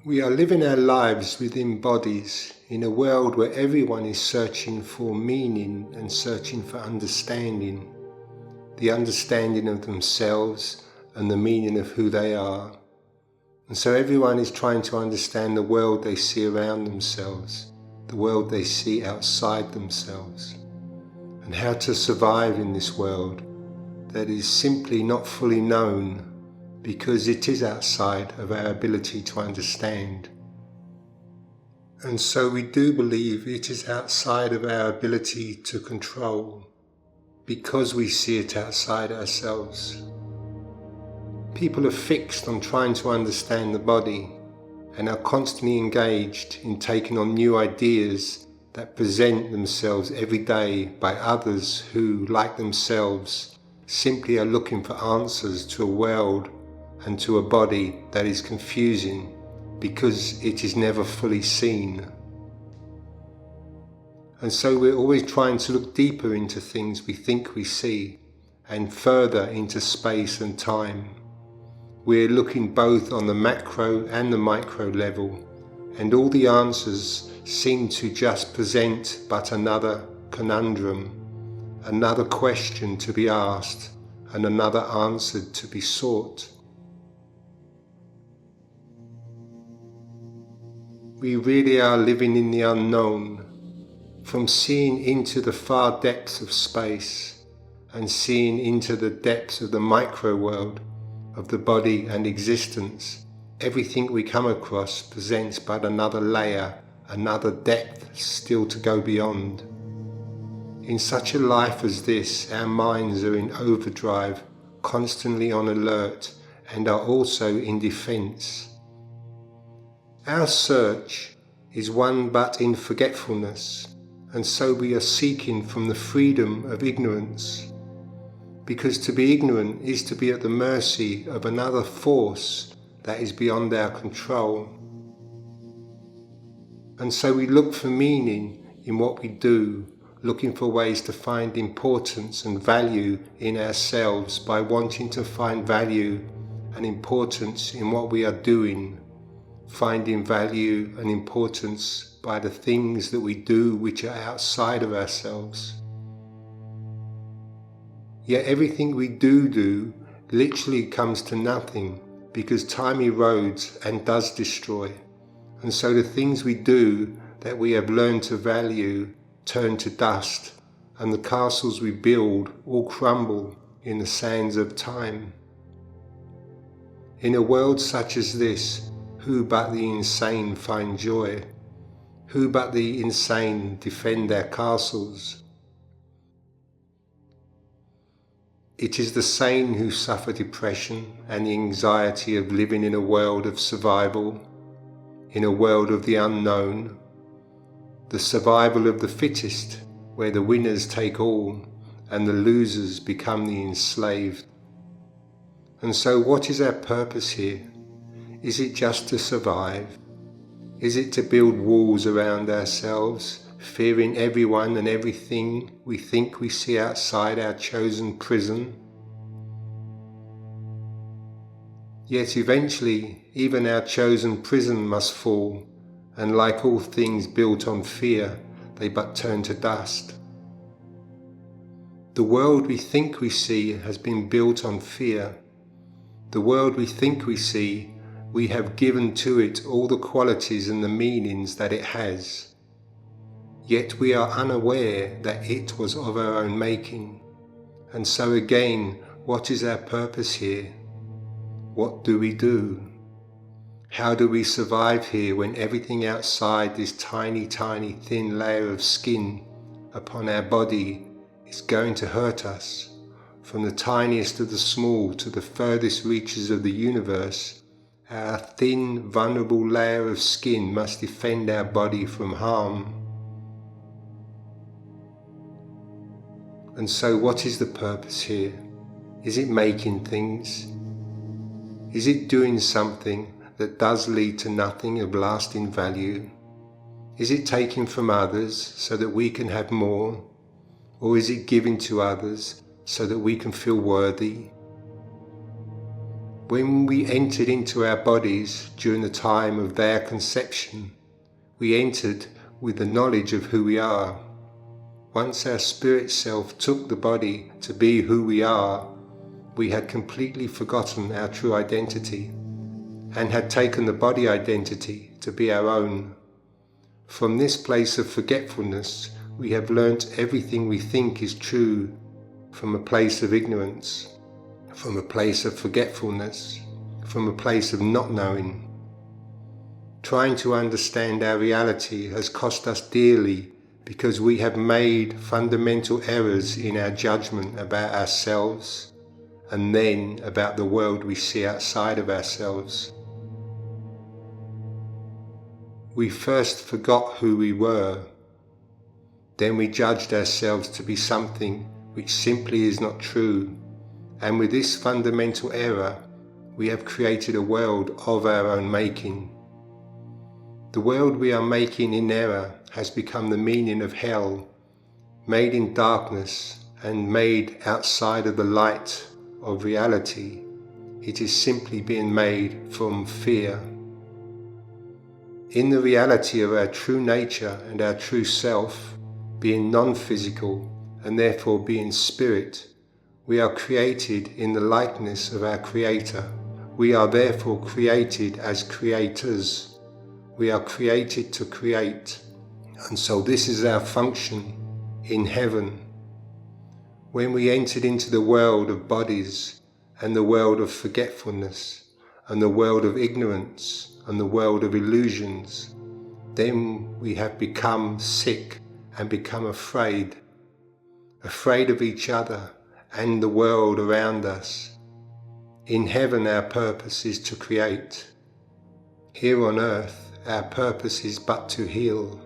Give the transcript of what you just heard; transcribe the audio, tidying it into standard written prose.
We are living our lives within bodies in a world where everyone is searching for meaning and searching for understanding, the understanding of themselves and the meaning of who they are. And so everyone is trying to understand the world they see around themselves, the world they see outside themselves, and how to survive in this world that is simply not fully known because it is outside of our ability to understand. And so we do believe it is outside of our ability to control because we see it outside ourselves. People are fixed on trying to understand the body and are constantly engaged in taking on new ideas that present themselves every day by others who, like themselves, simply are looking for answers to a world and to a body that is confusing because it is never fully seen. And so we're always trying to look deeper into things we think we see and further into space and time. We're looking both on the macro and the micro level, and all the answers seem to just present but another conundrum, another question to be asked, and another answer to be sought. We really are living in the unknown, from seeing into the far depths of space and seeing into the depths of the micro world of the body and existence. Everything we come across presents but another layer, another depth still to go beyond. In such a life as this, our minds are in overdrive, constantly on alert, and are also in defense. Our search is one but in forgetfulness, and so we are seeking from the freedom of ignorance, because to be ignorant is to be at the mercy of another force that is beyond our control. And so we look for meaning in what we do, looking for ways to find importance and value in ourselves by wanting to find value and importance in what we are doing, finding value and importance by the things that we do which are outside of ourselves. Yet everything we do literally comes to nothing because time erodes and does destroy. And so the things we do that we have learned to value turn to dust, and the castles we build all crumble in the sands of time. In a world such as this, who but the insane find joy? Who but the insane defend their castles? It is the sane who suffer depression and the anxiety of living in a world of survival, in a world of the unknown, the survival of the fittest, where the winners take all and the losers become the enslaved. And so what is our purpose here? Is it just to survive? Is it to build walls around ourselves, fearing everyone and everything we think we see outside our chosen prison? Yet eventually even our chosen prison must fall, and like all things built on fear, they but turn to dust. The world we think we see has been built on fear. The world we think we see, we have given to it all the qualities and the meanings that it has. Yet we are unaware that it was of our own making. And so again, what is our purpose here? What do we do? How do we survive here when everything outside this tiny, tiny thin layer of skin upon our body is going to hurt us? From the tiniest of the small to the furthest reaches of the universe, our thin, vulnerable layer of skin must defend our body from harm. And so what is the purpose here? Is it making things? Is it doing something that does lead to nothing of lasting value? Is it taking from others so that we can have more? Or is it giving to others so that we can feel worthy? When we entered into our bodies during the time of their conception, we entered with the knowledge of who we are. Once our spirit self took the body to be who we are, we had completely forgotten our true identity and had taken the body identity to be our own. From this place of forgetfulness, we have learnt everything we think is true from a place of ignorance, from a place of forgetfulness, from a place of not knowing. Trying to understand our reality has cost us dearly because we have made fundamental errors in our judgment about ourselves and then about the world we see outside of ourselves. We first forgot who we were. Then we judged ourselves to be something which simply is not true. And with this fundamental error, we have created a world of our own making. The world we are making in error has become the meaning of hell, made in darkness and made outside of the light of reality. It is simply being made from fear. In the reality of our true nature and our true self, being non-physical and therefore being spirit, we are created in the likeness of our Creator. We are therefore created as creators. We are created to create. And so this is our function in heaven. When we entered into the world of bodies and the world of forgetfulness and the world of ignorance and the world of illusions, then we have become sick and become afraid of each other and the world around us. In heaven our purpose is to create. Here on earth our purpose is but to heal.